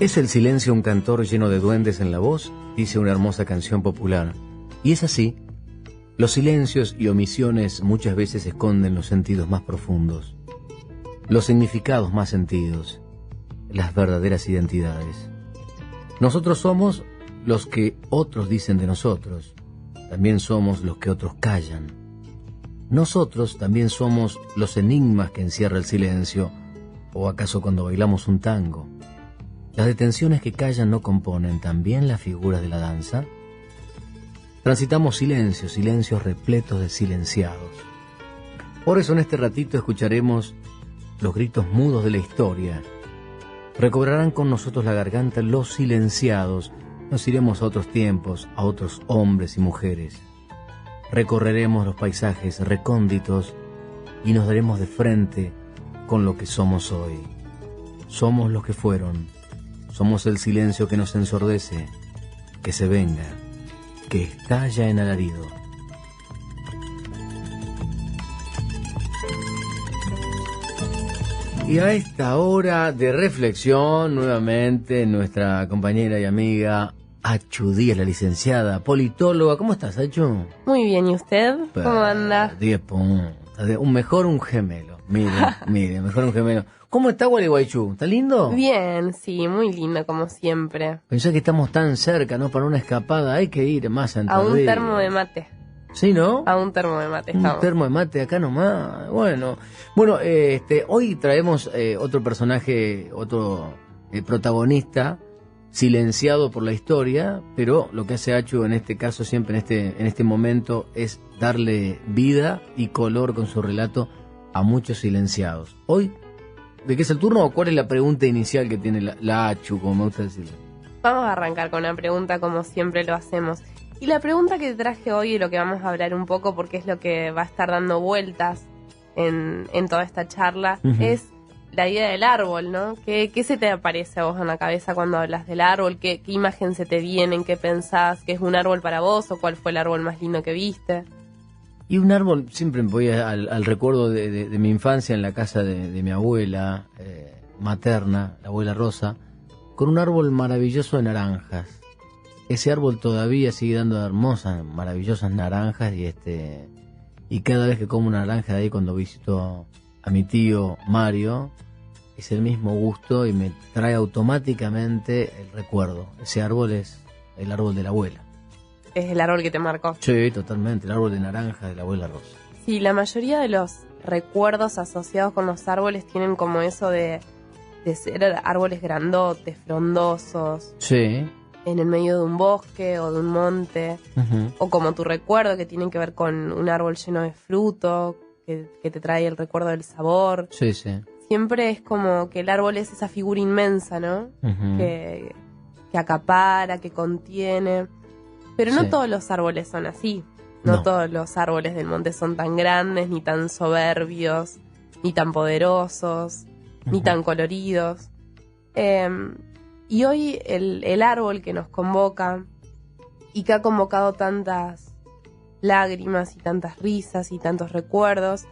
Es el silencio un cantor lleno de duendes en la voz, dice una hermosa canción popular. Y es así. Los silencios y omisiones muchas veces esconden los sentidos más profundos, los significados más sentidos, las verdaderas identidades. Nosotros somos los que otros dicen de nosotros, también somos los que otros callan. Nosotros también somos los enigmas que encierra el silencio, o acaso cuando bailamos un tango. Las detenciones que callan no componen también las figuras de la danza. Transitamos silencios, silencios repletos de silenciados. Por eso en este ratito escucharemos los gritos mudos de la historia. Recobrarán con nosotros la garganta los silenciados. Nos iremos a otros tiempos, a otros hombres y mujeres. Recorreremos los paisajes recónditos y nos daremos de frente con lo que somos hoy. Somos los que fueron. Somos el silencio que nos ensordece, que se venga, que estalla en alarido. Y a esta hora de reflexión, nuevamente nuestra compañera y amiga Achu Díaz, la licenciada politóloga. ¿Cómo estás, Achu? Muy bien, ¿y usted? ¿Cómo anda? 10 puntos. Mejor un gemelo. Mire, mejor un gemelo. ¿Cómo está Gualeguaychú? ¿Está lindo? Bien, sí, muy lindo como siempre. Pensé que estamos tan cerca, ¿no? Para una escapada hay que ir más a A un termo de mate. ¿Sí, no? A un termo de mate estamos. Un termo de mate acá nomás. Bueno, hoy traemos otro personaje, otro protagonista silenciado por la historia, pero lo que hace Achu en este caso, siempre en este momento, es darle vida y color con su relato a muchos silenciados. Hoy, ¿de qué es el turno o cuál es la pregunta inicial que tiene la Achu, como me gusta decirle? Vamos a arrancar con una pregunta como siempre lo hacemos. Y la pregunta que te traje hoy y lo que vamos a hablar un poco, porque es lo que va a estar dando vueltas en toda esta charla, es la idea del árbol, ¿no? ¿Qué se te aparece a vos en la cabeza cuando hablas del árbol? ¿Qué imagen se te viene? ¿En qué pensás? ¿Qué es un árbol para vos? ¿O cuál fue el árbol más lindo que viste? Y un árbol, siempre me voy al recuerdo de mi infancia en la casa de mi abuela materna, la abuela Rosa, con un árbol maravilloso de naranjas. Ese árbol todavía sigue dando hermosas, maravillosas naranjas y cada vez que como una naranja de ahí cuando visito a mi tío Mario, es el mismo gusto y me trae automáticamente el recuerdo. Ese árbol es el árbol de la abuela. Es el árbol que te marcó. Sí, totalmente, el árbol de naranja de la abuela Rosa. Sí, la mayoría de los recuerdos asociados con los árboles tienen como eso de ser árboles grandotes, frondosos. Sí. En el medio de un bosque o de un monte. O como tu recuerdo, que tienen que ver con un árbol lleno de fruto, que te trae el recuerdo del sabor. Sí, sí. Siempre es como que el árbol es esa figura inmensa, ¿no? Que acapara, que contiene. Pero no todos los árboles son así. No todos los árboles del monte son tan grandes, ni tan soberbios, ni tan poderosos, ni tan coloridos. Y hoy el árbol que nos convoca y que ha convocado tantas lágrimas y tantas risas y tantos recuerdos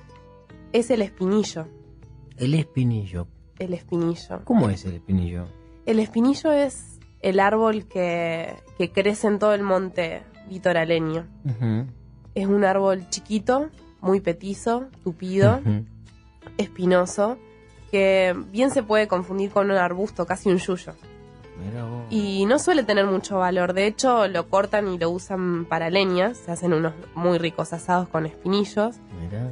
es el espinillo. El espinillo. El espinillo. ¿Cómo es el espinillo? El espinillo es el árbol que crece en todo el monte litoraleño. Es un árbol chiquito, muy petizo, tupido, espinoso, que bien se puede confundir con un arbusto, casi un yuyo. Y no suele tener mucho valor. De hecho, lo cortan y lo usan para leña. Se hacen unos muy ricos asados con espinillos. Mirá.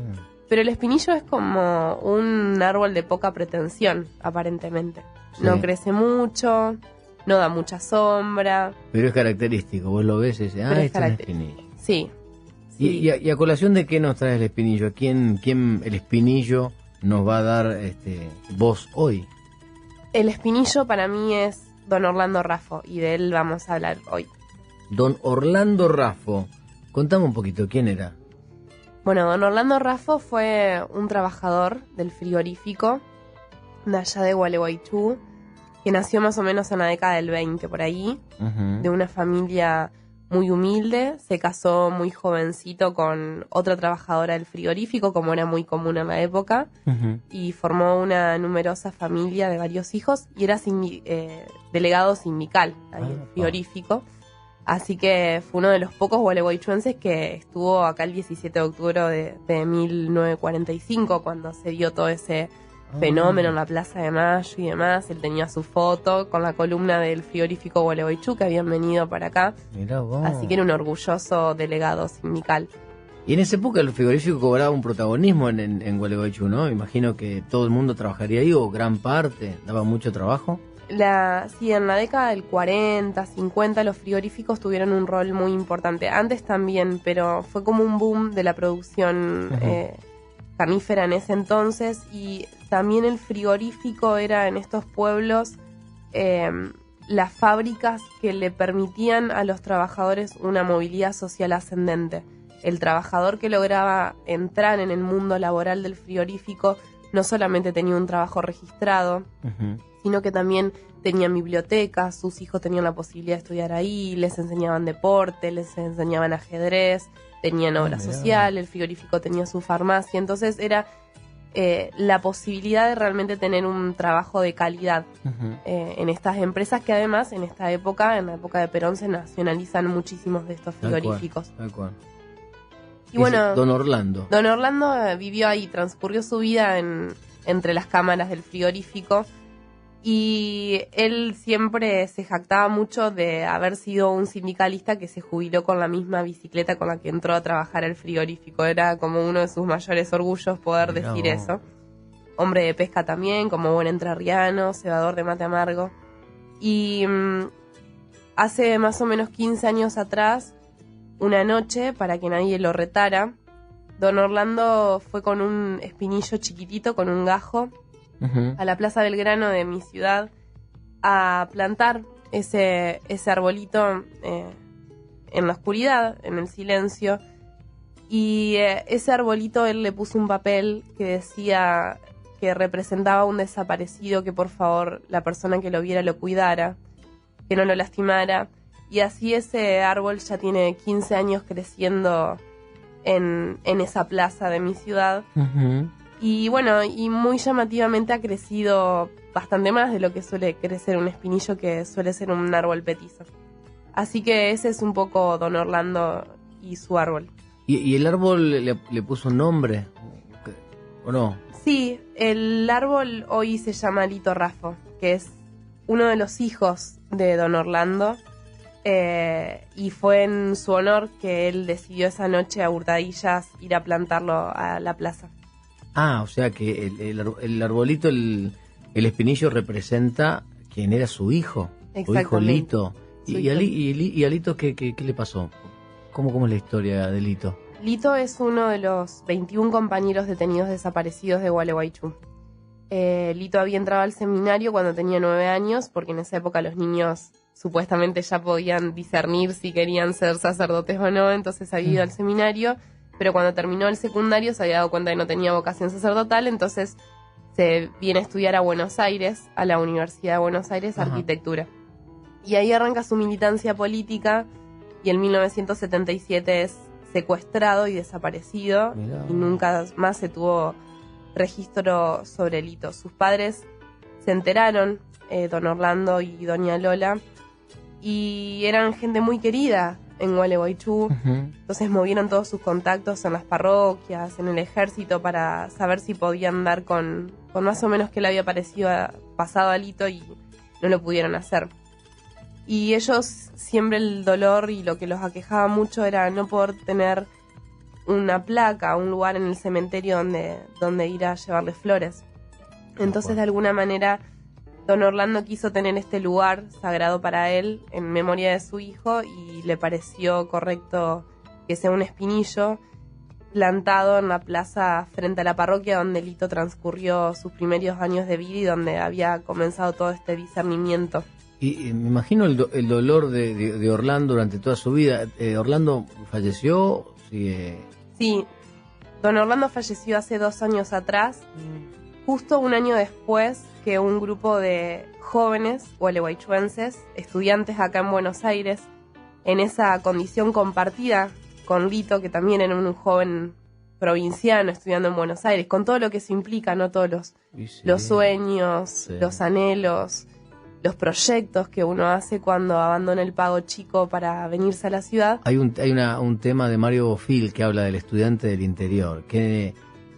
Pero el espinillo es como un árbol de poca pretensión, aparentemente. Sí. No crece mucho, no da mucha sombra. Pero es característico. Vos lo ves y dices, este es un espinillo. Sí. ¿Y a colación de qué nos trae el espinillo? ¿Quién el espinillo nos va a dar voz hoy? El espinillo para mí es Don Orlando Raffo, y de él vamos a hablar hoy. Don Orlando Raffo. Contame un poquito, ¿quién era? Bueno, Don Orlando Raffo fue un trabajador del frigorífico de allá de Gualeguaychú, que nació más o menos en la década del 20, por ahí, de una familia muy humilde, se casó muy jovencito con otra trabajadora del frigorífico, como era muy común en la época, y formó una numerosa familia de varios hijos y era delegado sindical ahí en el frigorífico. Así que fue uno de los pocos gualeguaychuenses que estuvo acá el 17 de octubre de 1945, cuando se dio todo ese fenómeno en la Plaza de Mayo y demás. Él tenía su foto con la columna del frigorífico Gualeguaychú que habían venido para acá. Mirá vos. Así que era un orgulloso delegado sindical. Y en esa época el frigorífico cobraba un protagonismo en Gualeguaychú, ¿no? Imagino que todo el mundo trabajaría ahí, o gran parte, daba mucho trabajo. Sí, en la década del 40, 50 los frigoríficos tuvieron un rol muy importante. Antes también, pero fue como un boom de la producción carnífera en ese entonces, y también el frigorífico era en estos pueblos las fábricas que le permitían a los trabajadores una movilidad social ascendente. El trabajador que lograba entrar en el mundo laboral del frigorífico no solamente tenía un trabajo registrado, sino que también tenían bibliotecas, sus hijos tenían la posibilidad de estudiar ahí, les enseñaban deporte, les enseñaban ajedrez, tenían obra social, el frigorífico tenía su farmacia, entonces era la posibilidad de realmente tener un trabajo de calidad en estas empresas que además en esta época, en la época de Perón, se nacionalizan muchísimos de estos frigoríficos. Tal cual. Y bueno, Don Orlando. Don Orlando vivió ahí, transcurrió su vida entre las cámaras del frigorífico, y él siempre se jactaba mucho de haber sido un sindicalista que se jubiló con la misma bicicleta con la que entró a trabajar al frigorífico. Era como uno de sus mayores orgullos poder decir eso. Hombre de pesca también, como buen entrerriano, cebador de mate amargo. Y hace más o menos 15 años atrás, una noche, para que nadie lo retara, Don Orlando fue con un espinillo chiquitito, con un gajo, a la Plaza Belgrano de mi ciudad a plantar ese arbolito en la oscuridad, en el silencio. Y ese arbolito él le puso un papel que decía que representaba a un desaparecido, que por favor la persona que lo viera lo cuidara, que no lo lastimara. Y así ese árbol ya tiene 15 años creciendo en esa plaza de mi ciudad. Y bueno, y muy llamativamente ha crecido bastante más de lo que suele crecer un espinillo, que suele ser un árbol petizo. Así que ese es un poco Don Orlando y su árbol. ¿Y el árbol le puso un nombre? ¿O no? Sí, el árbol hoy se llama Lito Raffo, que es uno de los hijos de Don Orlando. Y fue en su honor que él decidió esa noche a hurtadillas ir a plantarlo a la plaza. Ah, o sea que el arbolito, el espinillo representa quién era su hijo. Su hijo Lito. ¿Y a Lito qué le pasó? ¿Cómo es la historia de Lito? Lito es uno de los 21 compañeros detenidos desaparecidos de Gualeguaychú. Lito había entrado al seminario cuando tenía 9 años, porque en esa época los niños supuestamente ya podían discernir si querían ser sacerdotes o no, entonces había ido al seminario, pero cuando terminó el secundario se había dado cuenta de que no tenía vocación sacerdotal, entonces se viene a estudiar a Buenos Aires, a la Universidad de Buenos Aires, arquitectura. Y ahí arranca su militancia política, y en 1977 es secuestrado y desaparecido. Mirá. Y nunca más se tuvo registro sobre Lito. Sus padres se enteraron, don Orlando y doña Lola, y eran gente muy querida en Gualeguaychú. Entonces movieron todos sus contactos en las parroquias, en el ejército, para saber si podían dar con más o menos qué le había pasado a Lito, y no lo pudieron hacer. Y ellos siempre el dolor y lo que los aquejaba mucho era no poder tener una placa, un lugar en el cementerio donde ir a llevarle flores. Entonces, de alguna manera, don Orlando quiso tener este lugar sagrado para él en memoria de su hijo, y le pareció correcto que sea un espinillo plantado en la plaza frente a la parroquia donde Lito transcurrió sus primeros años de vida y donde había comenzado todo este discernimiento. Y me imagino el dolor de Orlando durante toda su vida. ¿Orlando falleció? Sí, don Orlando falleció hace 2 años atrás, justo un año después que un grupo de jóvenes gualeguaychuenses, estudiantes acá en Buenos Aires, en esa condición compartida con Lito, que también era un joven provinciano estudiando en Buenos Aires, con todo lo que eso implica, ¿no? Todos los sueños, los anhelos, los proyectos que uno hace cuando abandona el Pago Chico para venirse a la ciudad. Hay un tema de Mario Bofill que habla del estudiante del interior, que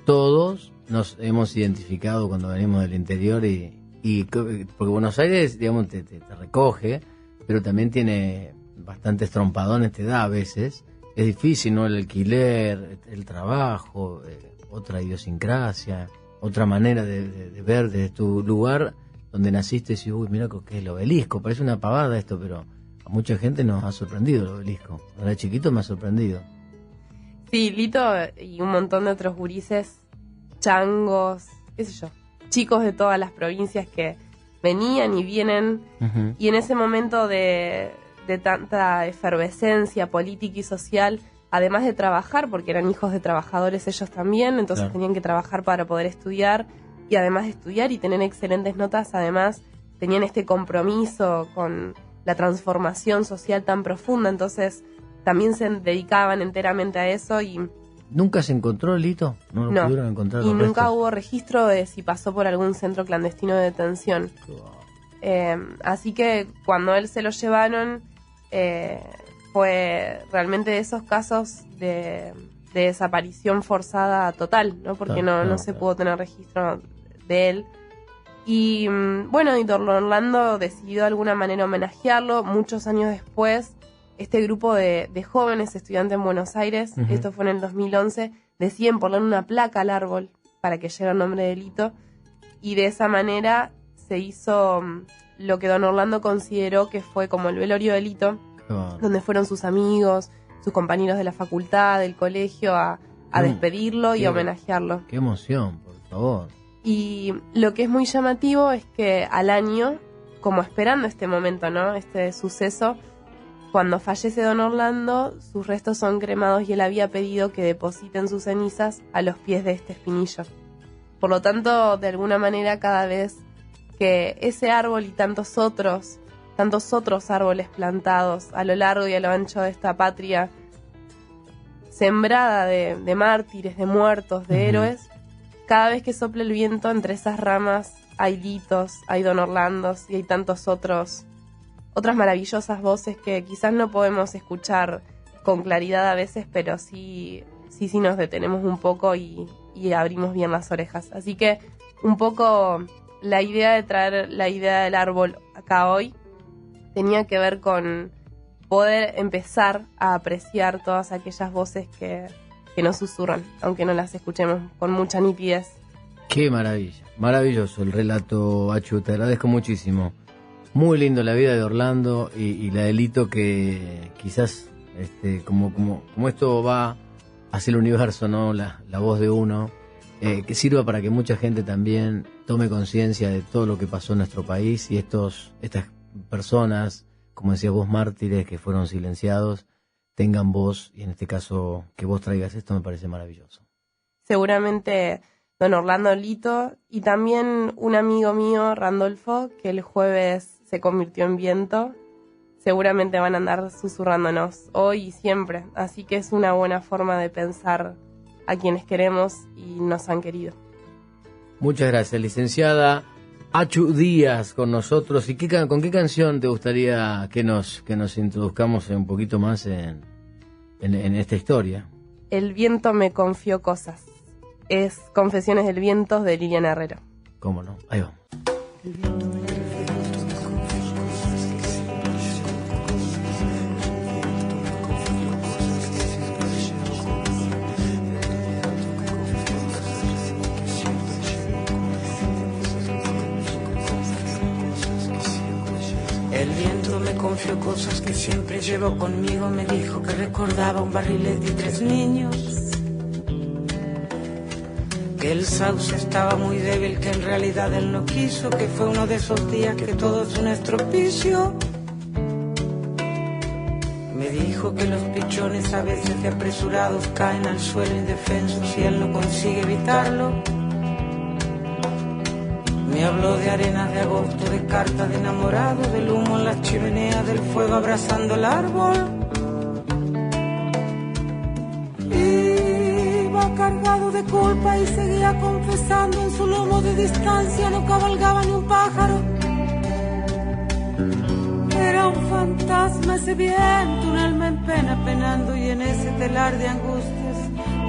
todos nos hemos identificado cuando venimos del interior y porque Buenos Aires, digamos, te recoge, pero también tiene bastantes trompadones, te da a veces. Es difícil, ¿no? El alquiler, el trabajo, otra idiosincrasia, otra manera de ver desde tu lugar donde naciste y decís, uy, mira que es el Obelisco, parece una pavada esto, pero a mucha gente nos ha sorprendido el Obelisco. Cuando era chiquito me ha sorprendido. Sí, Lito y un montón de otros gurises, changos, qué sé yo, chicos de todas las provincias que venían y vienen, y en ese momento de tanta efervescencia política y social, además de trabajar, porque eran hijos de trabajadores ellos también, entonces tenían que trabajar para poder estudiar, y además de estudiar y tener excelentes notas, además tenían este compromiso con la transformación social tan profunda, entonces también se dedicaban enteramente a eso. Y ¿nunca se encontró Lito? No lo pudieron encontrar. Y nunca hubo registro de si pasó por algún centro clandestino de detención. Así que cuando él se lo llevaron, fue realmente de esos casos de desaparición forzada total, ¿no? Porque no se pudo tener registro de él. Y bueno, y Don Orlando decidió de alguna manera homenajearlo. Muchos años después, este grupo de jóvenes estudiantes en Buenos Aires, esto fue en el 2011, deciden ponerle una placa al árbol para que llegue el nombre de Lito. Y de esa manera se hizo lo que Don Orlando consideró que fue como el velorio de Lito, donde fueron sus amigos, sus compañeros de la facultad, del colegio, a despedirlo y a homenajearlo. ¡Qué emoción, por favor! Y lo que es muy llamativo es que al año, como esperando este momento, ¿no? Este suceso, cuando fallece Don Orlando, sus restos son cremados y él había pedido que depositen sus cenizas a los pies de este espinillo. Por lo tanto, de alguna manera, cada vez que ese árbol y tantos otros árboles plantados a lo largo y a lo ancho de esta patria, sembrada de mártires, de muertos, de héroes, cada vez que sopla el viento, entre esas ramas hay Litos, hay Don Orlandos y hay tantos otras maravillosas voces que quizás no podemos escuchar con claridad a veces, pero sí nos detenemos un poco y abrimos bien las orejas. Así que un poco la idea de traer la idea del árbol acá hoy tenía que ver con poder empezar a apreciar todas aquellas voces que nos susurran, aunque no las escuchemos con mucha nitidez. ¡Qué maravilla! Maravilloso el relato, Achu, te agradezco muchísimo. Muy lindo la vida de Orlando y la de Lito, que quizás como esto va hacia el universo, ¿no? La voz de uno, que sirva para que mucha gente también tome conciencia de todo lo que pasó en nuestro país y estas personas, como decías vos, mártires que fueron silenciados, tengan voz, y en este caso que vos traigas esto me parece maravilloso. Seguramente Don Orlando, Lito y también un amigo mío, Randolfo, que el jueves se convirtió en viento, seguramente van a andar susurrándonos hoy y siempre, así que es una buena forma de pensar a quienes queremos y nos han querido. Muchas gracias, licenciada Achu Díaz, con nosotros. ¿Y con qué canción te gustaría que nos introduzcamos un poquito más en esta historia? El viento me confió cosas. Es Confesiones del Viento de Liliana Herrero. ¿Cómo no? Ahí vamos. El viento me confió cosas que siempre llevo conmigo. Me dijo que recordaba un barrilete de 3 niños, que el sauce estaba muy débil, que en realidad él no quiso, que fue uno de esos días que todo es un estropicio. Me dijo que los pichones a veces de apresurados caen al suelo indefensos y él no consigue evitarlo. Me habló de arenas de agosto, de cartas de enamorado, del humo en las chimeneas, del fuego abrazando el árbol. de culpa y seguía confesando. En su lomo de distancia no cabalgaba ni un pájaro. Era un fantasma ese viento, un alma en pena penando, y en ese telar de angustias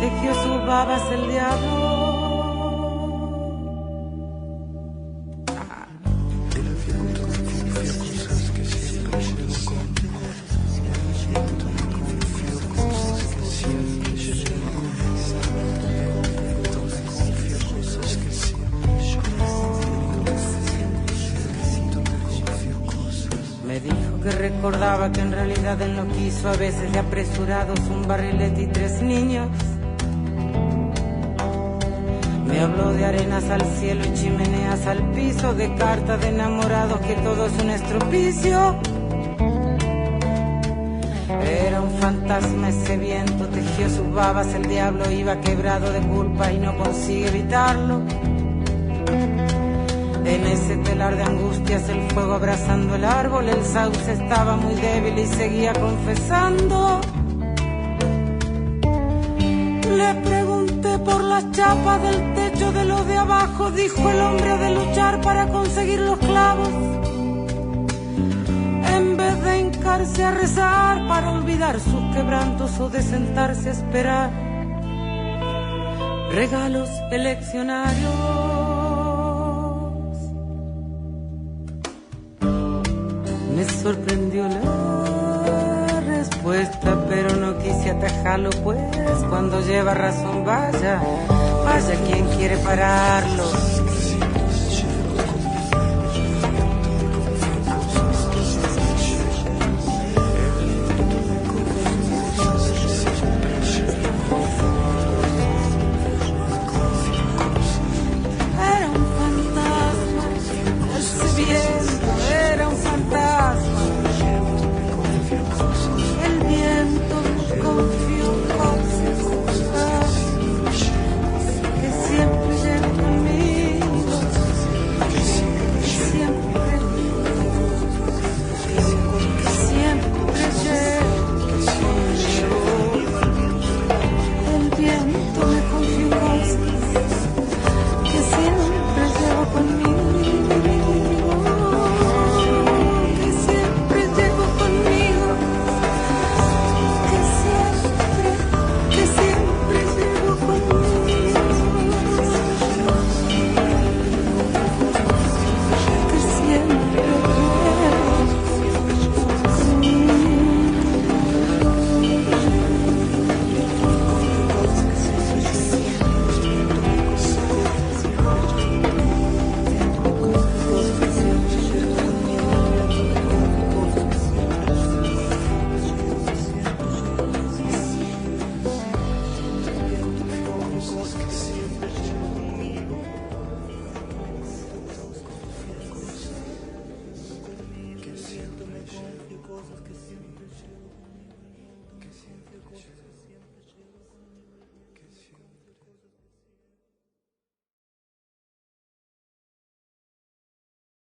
tejió sus babas el diablo. Recordaba que en realidad él no quiso, a veces de apresurados, un barrilete y 3 niños. Me habló de arenas al cielo y chimeneas al piso, de cartas de enamorados, que todo es un estropicio. Era un fantasma ese viento, tejió sus babas, el diablo iba quebrado de culpa y no consigue evitarlo. En ese telar de angustias, el fuego abrazando el árbol, el sauce estaba muy débil y seguía confesando. Le pregunté por las chapas del techo de los de abajo, dijo el hombre, de luchar para conseguir los clavos, en vez de hincarse a rezar para olvidar sus quebrantos o de sentarse a esperar regalos eleccionarios. Me sorprendió la respuesta, pero no quise atajarlo, pues cuando lleva razón, vaya, vaya quien quiere pararlo.